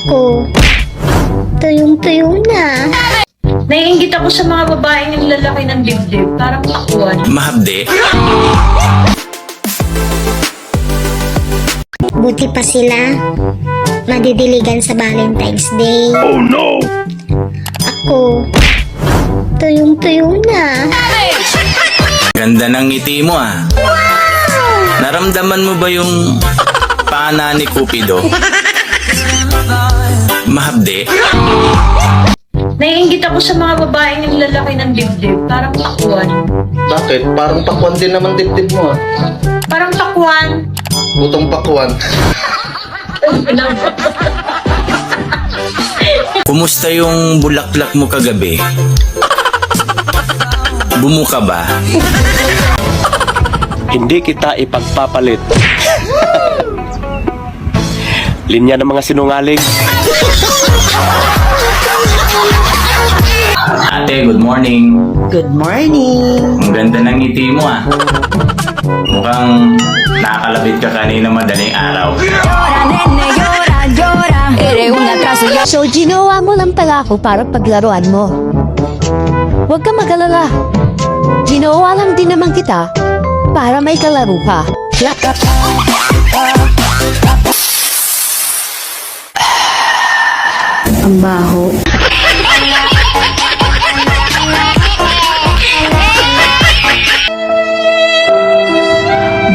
Ako, tuyong-tuyo na. Naiinggit ako sa mga babaeng yung lalaki ng dibdib. Parang takuan. Mahapde. Buti pa sila. Madidiligan sa Valentine's Day. Oh no! Ako, tuyong-tuyo na. Ganda ng ngiti mo ah. Naramdaman mo ba yung pana ni Cupido? Mahapde. Naiinggit ako sa mga babaeng yung lalaki ng dibdib. Parang takuan. Bakit? Parang pakwan din naman dibdib mo ah. Parang takuan. Butong pakwan. Kumusta yung bulaklak mo kagabi? Bumuka ba? Hindi kita ipagpapalit. Linya ng mga sinungaling. Ate, good morning. Good morning. Ang ganda ng ngiti mo ah. Mukhang nakakalabit ka kanina madaling araw. So, ginawa mo lang pala ako para paglaruan mo. Huwag ka mag-alala. Ginawa lang din naman kita para may kalaro ka. Ang baho.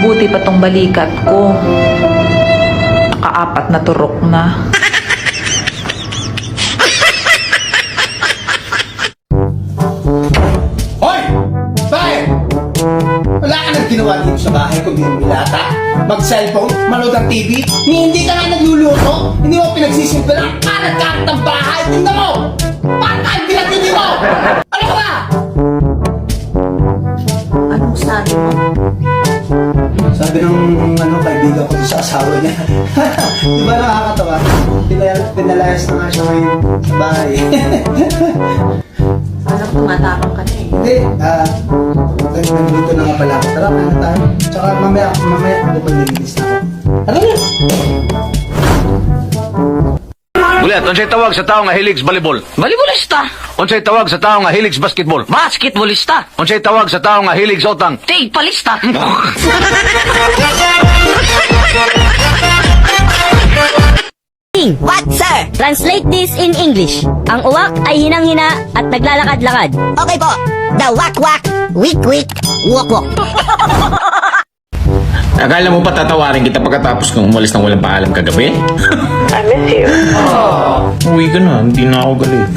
Buti pa tong balikat ko. Nakaapat na turok na. Hoy! Bakit? Wala ka nang ginawa dito sa bahay kundi umilata, mag-cellphone, manood ng TV, hindi ka nga nagluluto, hindi mo pinagsisimple ng karat-karat ng bahay, tingnan mo! Paano tayo pinatindi mo? Ano ka ba? Anong sabi mo? Sabi ng kaibigan ko sa asawa niya. Di ba nakakatawa? Pinalayas na nga siya ngayon sa bahay. Alam, tumatapang ka na eh. Hindi, nagluto na nga pala ako. Tara, kaya tayo. Tsaka mamaya, ano ba nilinis na ako? Ano yan? Ulit, unsay tawag sa tao nga hilig sa volleyball? Volleyballista! Unsay tawag sa tao nga hilig sa basketball? Basketballista! Unsay tawag sa tao nga hilig sa utang? Tigpalista! What, sir? Translate this in English. Ang uwak ay hinang-hina at naglalakad-lakad. Okay po. The wak-wak, wik-wik, wok-wok. Akala mo pa tatawarin kita pagkatapos kang umalis ng walang paalam kagabi? I miss you. Uwi ka na, hindi na ako galit.